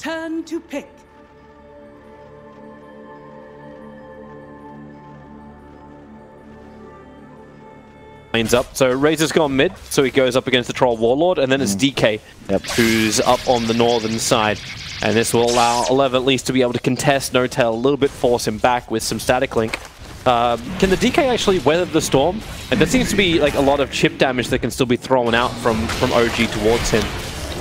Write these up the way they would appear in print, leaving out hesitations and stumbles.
Turn to pick. Lane's up, so Razor's gone mid, so he goes up against the Troll Warlord, and then it's DK, who's up on the northern side. And this will allow 11 at least to be able to contest No-Tail a little bit, force him back with some static link. Can the DK actually weather the storm? And there seems to be like a lot of chip damage that can still be thrown out from OG towards him.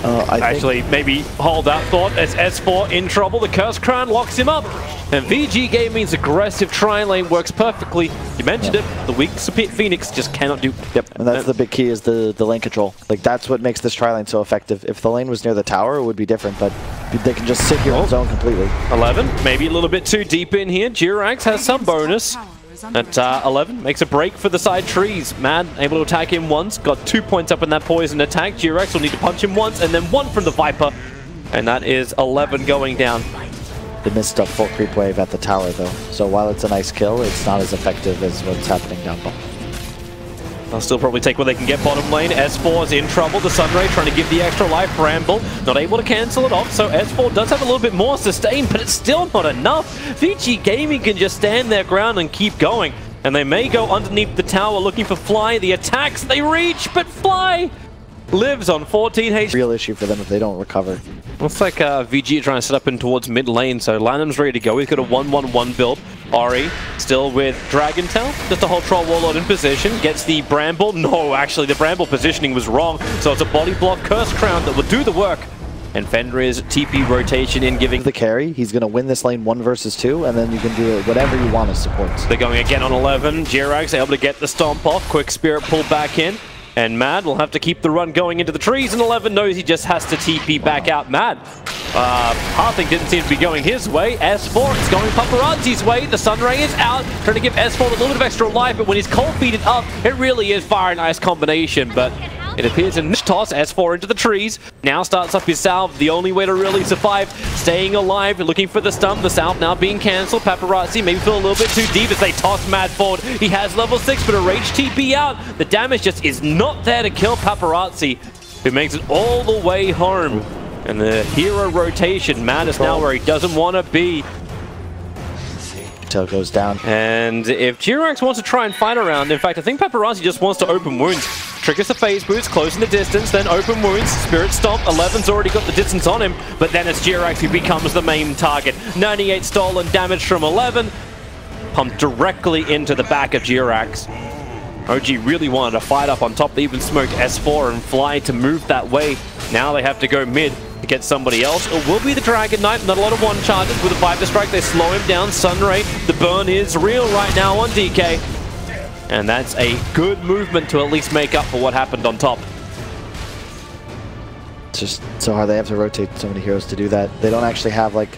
Actually, maybe hold that thought as S4 in trouble. The Curse Crown locks him up. And VG Gaming's aggressive tri-lane works perfectly. You mentioned it, the weak Phoenix just cannot do. And that's the big key, is the lane control. Like, that's what makes this tri-lane so effective. If the lane was near the tower, it would be different, but they can just sit here and zone completely. 11, maybe a little bit too deep in here. Jirax has some bonus. At 11, makes a break for the side trees. Mad able to attack him once, got 2 points up in that poison attack. Jirax will need to punch him once, and then one from the Viper. And that is 11 going down. They missed a full creep wave at the tower though, so while it's a nice kill, it's not as effective as what's happening down bottom. They'll still probably take what they can get bottom lane. S4 is in trouble. The Sunray trying to give the extra life. Bramble not able to cancel it off, so S4 does have a little bit more sustain, but it's still not enough. Vici Gaming can just stand their ground and keep going. And they may go underneath the tower looking for Fly. The attacks, they reach, but Fly lives on 14 HP. Real issue for them if they don't recover. Looks like VG are trying to set up in towards mid lane, so Lanham's ready to go. He's got a 1-1-1 build. Ori still with Dragon Tail, just a whole Troll Warlord in position, gets the Bramble. No, actually the Bramble positioning was wrong, so it's a body block Curse Crown that will do the work. And Fenrir's TP rotation in giving the carry. He's going to win this lane 1 versus 2, and then you can do whatever you want as supports. They're going again on 11. Jirax able to get the stomp off, quick spirit pull back in. And Mad will have to keep the run going into the trees, and 11 knows he just has to TP back out. Mad, Harthing didn't seem to be going his way. S4 is going Paparazzi's way. The Sunray is out, trying to give S4 a little bit of extra life, but when he's cold feeded up, it really is fire nice combination, but it appears in this toss, S4 into the trees. Now starts up his salve, the only way to really survive. Staying alive, looking for the stun. The salve now being cancelled. Paparazzi maybe feel a little bit too deep as they toss Mad forward. He has level 6, but a rage TP out. The damage just is not there to kill Paparazzi, who makes it all the way home. And the hero rotation, Mad is now where he doesn't want to be. Tail goes down. And if Jirax wants to try and fight around, in fact, I think Paparazzi just wants to open wounds. Triggers the phase boost, close in the distance, then open wounds, Spirit Stomp. 11's already got the distance on him, but then it's Jirax who becomes the main target. 98 stolen damage from 11, pumped directly into the back of Jirax. OG really wanted to fight up on top. They even smoked S4 and Fly to move that way. Now they have to go mid to get somebody else. It will be the Dragon Knight, not a lot of one charges. With a Viper Strike, they slow him down. Sunray, the burn is real right now on DK. And that's a good movement to at least make up for what happened on top. It's just so hard. They have to rotate so many heroes to do that. They don't actually have like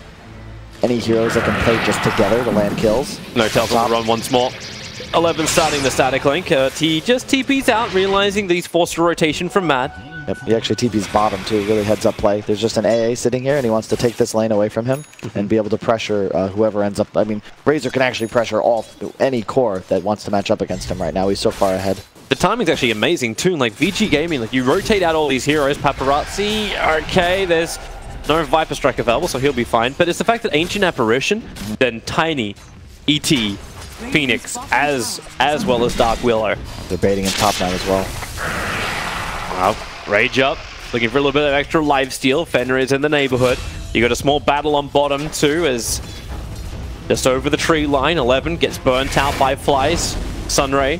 any heroes that can play just together to land kills. No-Tail's on the run once more. 11 starting the static link. He just TP's out, realizing that he's forced a rotation from Mad. Yep, he actually TP's bottom too, really heads up play. There's just an AA sitting here and he wants to take this lane away from him and be able to pressure whoever ends up. I mean, Razor can actually pressure any core that wants to match up against him right now. He's so far ahead. The timing's actually amazing too. Like VG Gaming, like you rotate out all these heroes. Paparazzi, okay, there's no Viper Strike available, so he'll be fine. But it's the fact that Ancient Apparition, then Tiny, ET, Phoenix, as well as Dark Willow. They're baiting him top now as well. Wow. Rage up, looking for a little bit of extra lifesteal. Fenrir is in the neighborhood. You got a small battle on bottom too, as just over the tree line, 11 gets burnt out by Flies. Sunray.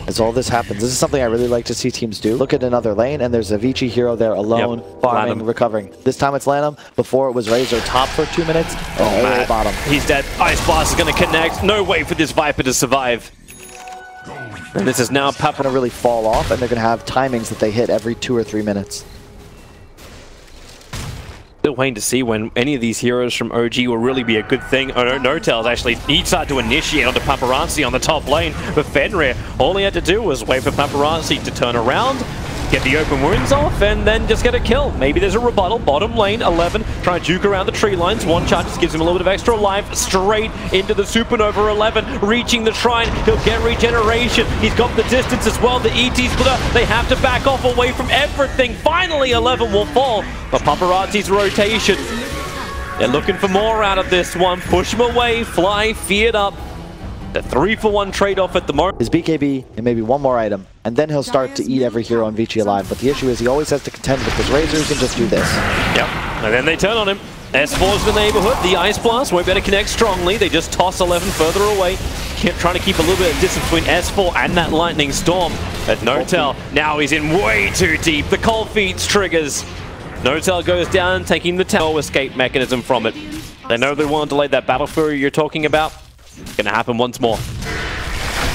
As all this happens, this is something I really like to see teams do. Look at another lane, and there's a Vici hero there alone, farming, recovering. This time it's Lanham. Before it was Razor top for 2 minutes. Oh, bottom. He's dead. Ice Blast is going to connect. No way for this Viper to survive. And this is now Papa going to really fall off, and they're going to have timings that they hit every 2 or 3 minutes. Still waiting to see when any of these heroes from OG will really be a good thing. Oh no, No-Tail's actually, he started to initiate onto Paparazzi on the top lane, but Fenrir, all he had to do was wait for Paparazzi to turn around, get the open wounds off, and then just get a kill. Maybe there's a rebuttal. Bottom lane, 11, trying to juke around the tree lines. One charge just gives him a little bit of extra life. Straight into the supernova. 11, reaching the shrine. He'll get regeneration. He's got the distance as well. The ET splitter, they have to back off away from everything. Finally, 11 will fall. But Paparazzi's rotation, they're looking for more out of this one. Push him away. Fly, feared up. The 3-for-1 trade-off at the moment. His BKB and maybe one more item, and then he'll start to eat every hero in Vici alive. But the issue is he always has to contend with his Razors and just do this. Yep, and then they turn on him. S4's the neighborhood. The Ice Blast won't be able to connect strongly. They just toss 11 further away. Trying to keep a little bit of distance between S4 and that Lightning Storm. At Notel, now he's in way too deep. The Cold Feet triggers. Notel goes down, taking the tower escape mechanism from it. They know they want to delay that Battle Fury you're talking about. It's gonna happen once more.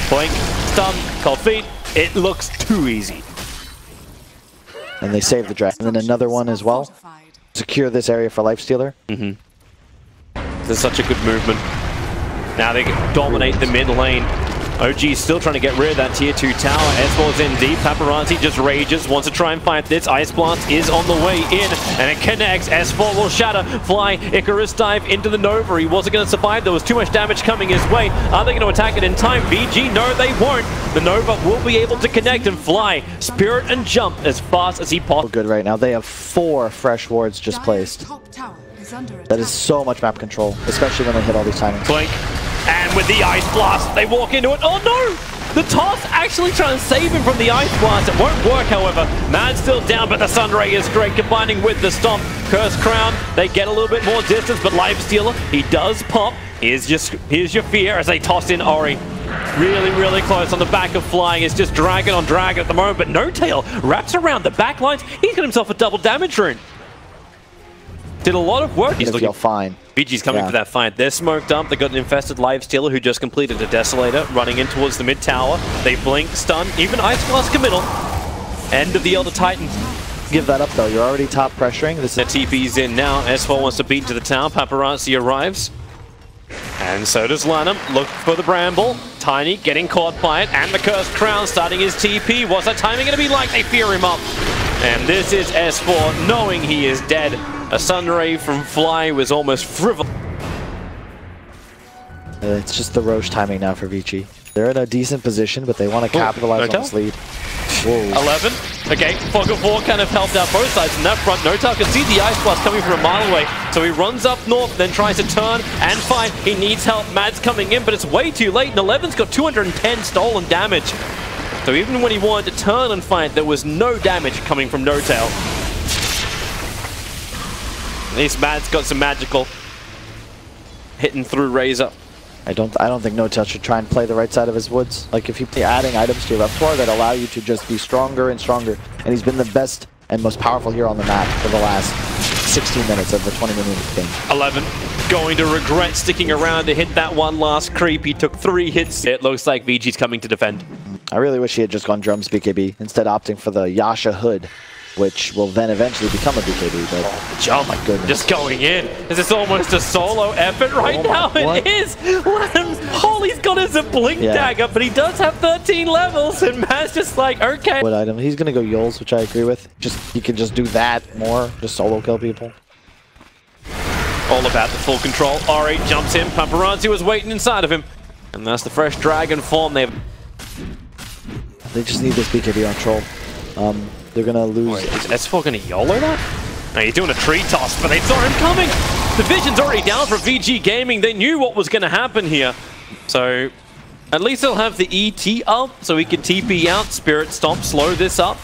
Blink, stun, Cold Feet. It looks too easy. And they save the dragon. And then another one as well. Secure this area for Lifestealer. This is such a good movement. Now they dominate the mid lane. OG's still trying to get rid of that tier 2 tower. S4's in deep. Paparazzi just rages. Wants to try and fight this. Ice Blast is on the way in, and it connects. S4 will shatter. Fly. Icarus dive into the Nova. He wasn't going to survive. There was too much damage coming his way. Are they going to attack it in time? VG? No, they won't. The Nova will be able to connect and fly. Spirit and jump as fast as he possibly. Good right now. They have 4 fresh wards just placed. That is so much map control, especially when they hit all these timings. Blink. And with the Ice Blast, they walk into it. Oh no! The toss actually trying to save him from the Ice Blast. It won't work, however. Mad's still down, but the Sunray is great, combining with the Stomp. Curse Crown, they get a little bit more distance, but Lifestealer, he does pop. Here's your fear as they toss in Ori. Really, really close on the back of Flying. It's just dragon on dragon at the moment, but No Tail wraps around the back lines. He's got himself a double damage rune. Did a lot of work. He's looking fine. VG's coming for that fight. They're smoked up. They got an infested Lifestealer who just completed a Desolator, running in towards the mid tower. They blink, stun, even Ice Blast committal. End of the Elder Titan. Give that up though. You're already top pressuring. This is the TP's in now. S4 wants to beat into the tower. Paparazzi arrives. And so does Lanham. Look for the Bramble. Tiny getting caught by it. And the Cursed Crown starting his TP. What's that timing going to be like? They fear him up. And this is S4 knowing he is dead. A Sunray from Fly was almost frivolous. It's just the Roche timing now for Vici. They're in a decent position, but they want to capitalize on this lead. Whoa. 11. Okay, Fog of War kind of helped out both sides in that front. Notal can see the Ice Blast coming from a mile away, so he runs up north, then tries to turn and fight. He needs help. Mad's coming in, but it's way too late, and 11's got 210 stolen damage. So even when he wanted to turn and fight, there was no damage coming from Notal. At least Mad's got some magical hitting through Razor. I don't think Notel should try and play the right side of his woods. Like if you be adding items to your repertoire that allow you to just be stronger and stronger. And he's been the best and most powerful hero on the map for the last 16 minutes of the 20-minute game. 11 going to regret sticking around to hit that one last creep. He took 3 hits. It looks like VG's coming to defend. I really wish he had just gone Drums BKB instead opting for the Yasha Hood, which will then eventually become a BKB, but oh my goodness. Just going in. Is this almost a solo effort right now? It is! All he's got is a blink dagger, but he does have 13 levels, and Matt's just like, okay. What item? He's gonna go Yols, which I agree with. He can just do that more, just solo kill people. All about the full control. Ori jumps in, Paparazzi was waiting inside of him. And that's the fresh dragon form they've... They just need this BKB on Troll. They're gonna lose. Wait, is S4 gonna YOLO that? No, he's doing a tree toss, but they saw him coming! The vision's already down for VG Gaming. They knew what was gonna happen here. So, at least they'll have the ET up, so he can TP out, Spirit Stomp, slow this up.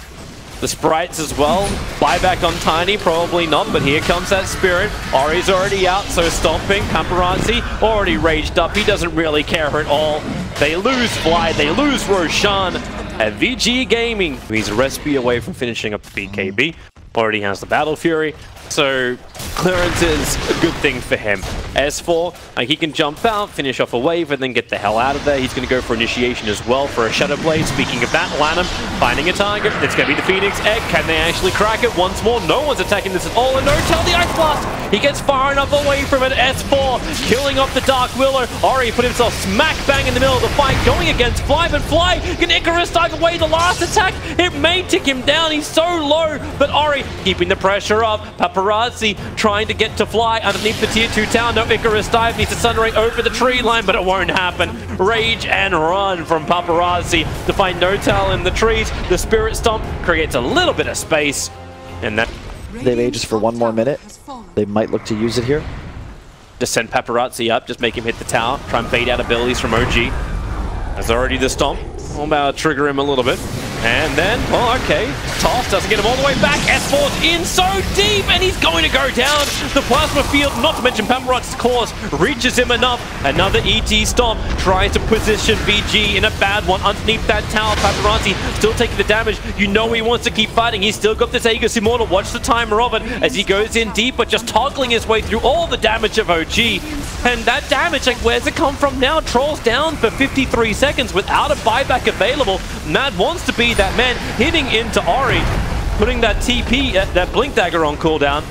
The sprites as well. Buyback on Tiny, probably not, but here comes that Spirit. Ori's already out, so stomping. Paparazzi already raged up. He doesn't really care at all. They lose Fly, they lose Roshan. At VG Gaming, he's a recipe away from finishing up the BKB. Already has the Battle Fury, so clearance is a good thing for him. S4, he can jump out, finish off a wave, and then get the hell out of there. He's going to go for initiation as well for a Shadow Blade. Speaking of that, Lanham finding a target. It's going to be the Phoenix Egg. Can they actually crack it once more? No one's attacking this at all, and Notel, the Ice Blast! He gets far enough away from it. S4 killing off the Dark Willow. Ori put himself smack bang in the middle of the fight, going against Fly, but Fly can Icarus dive away the last attack. It may tick him down. He's so low, but Ori keeping the pressure up. Paparazzi trying to get to Fly underneath the tier 2 tower. No Icarus dive, needs to Sunray over the tree line, but it won't happen. Rage and run from Paparazzi to find Notel in the trees. The Spirit Stomp creates a little bit of space, and that they've Aegis for one more minute. They might look to use it here. Just send Paparazzi up, just make him hit the tower, try and bait out abilities from OG. There's already the Stomp. I'm about to trigger him a little bit. And then, well, okay, Toss doesn't get him all the way back. S4's in so deep, and he's going to go down. The Plasma Field, not to mention Paparazzi's course, reaches him enough. Another ET Stomp tries to position VG in a bad one underneath that tower. Paparazzi still taking the damage. You know he wants to keep fighting. He's still got this Aegis Immortal. Watch the timer of it as he goes in deep, but just toggling his way through all the damage of OG. And that damage, like, where's it come from now? Troll's down for 53 seconds without a buyback available. Mad wants to be that man, hitting into Ori, putting that TP, that Blink Dagger on cooldown.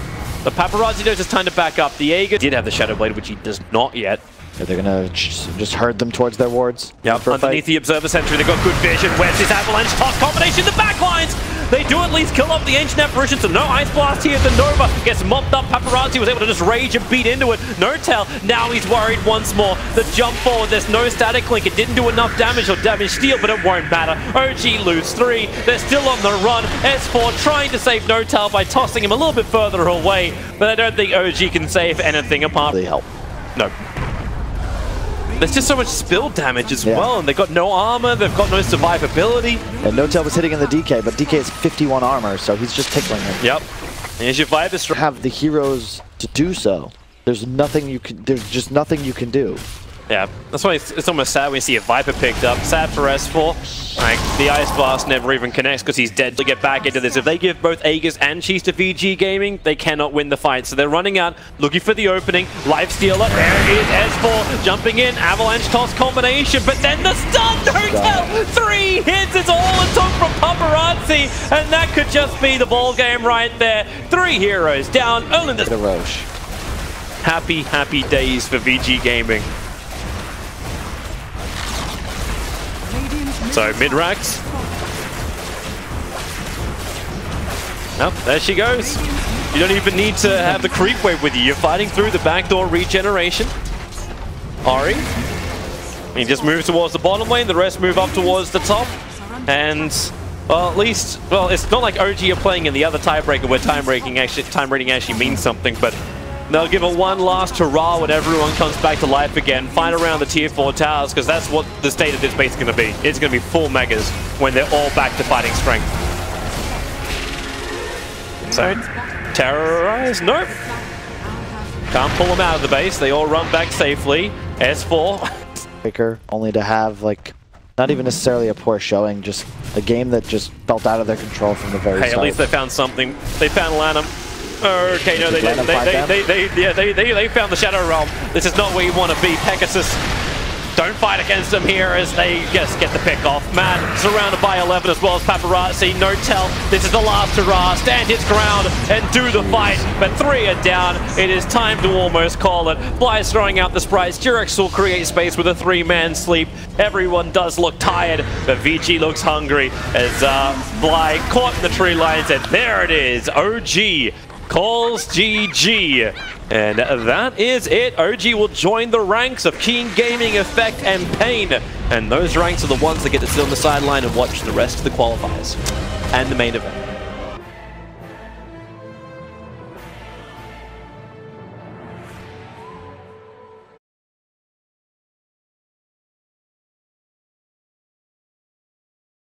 The Paparazzi knows it's time to back up. The Aegis did have the Shadow Blade, which he does not yet. They're gonna just herd them towards their wards. Yep, underneath the Observer Sentry, they've got good vision. Where's this Avalanche Toss combination? The backlines! They do at least kill off the Ancient Apparition, so no Ice Blast here. The Nova gets mopped up. Paparazzi was able to just rage and beat into it. Notel, now he's worried once more. The jump forward, there's no static link. It didn't do enough damage or damage steal, but it won't matter. OG lose 3. They're still on the run. S4 trying to save Notel by tossing him a little bit further away, but I don't think OG can save anything apart. They help. No. There's just so much spill damage as well, and they've got no armor, they've got no survivability. And Notel was hitting in the DK, but DK is 51 armor, so he's just tickling him. Yep. Here's your Viper Strike. Have the heroes to do so. There's nothing you can. There's just nothing you can do. Yeah, that's why it's almost sad when you see a Viper picked up. Sad for S4. Like, the Ice Blast never even connects because he's dead to get back into this. If they give both Aegis and Cheese to VG Gaming, they cannot win the fight. So they're running out, looking for the opening. Lifestealer, there is S4 jumping in. Avalanche Toss combination, but then the stun! Hotel! 3 hits, it's all it took from Paparazzi, and that could just be the ball game right there. 3 heroes down, only the Roche. Happy, happy days for VG Gaming. So mid-racks. Oh, there she goes. You don't even need to have the creep wave with you. You're fighting through the backdoor regeneration. Ori. He just moves towards the bottom lane. The rest move up towards the top. And, well, at least, well, it's not like OG are playing in the other tiebreaker where time rating actually means something, but they'll give it one last hurrah when everyone comes back to life again. Fight around the tier 4 towers, because that's what the state of this base is going to be. It's going to be full megas when they're all back to fighting strength. So, terrorize? Nope. Can't pull them out of the base. They all run back safely. S4. Breaker, only to have, like, not even necessarily a poor showing, just a game that just felt out of their control from the very start. At least they found something. They found Lanham. Okay, no, they didn't. They found the Shadow Realm. This is not where you want to be. Pegasus, don't fight against them here as they just get the pick off. Mad surrounded by 11 as well as Paparazzi. Notel, this is the last hurrah. Stand his ground and do the fight. But 3 are down. It is time to almost call it. Fly is throwing out the sprites. Durex will create space with a 3-man sleep. Everyone does look tired, but Vici looks hungry as Fly caught in the tree lines, and there it is. OG calls GG. And that is it. OG will join the ranks of Keen Gaming, Effect, and Pain. And those ranks are the ones that get to sit on the sideline and watch the rest of the qualifiers and the main event.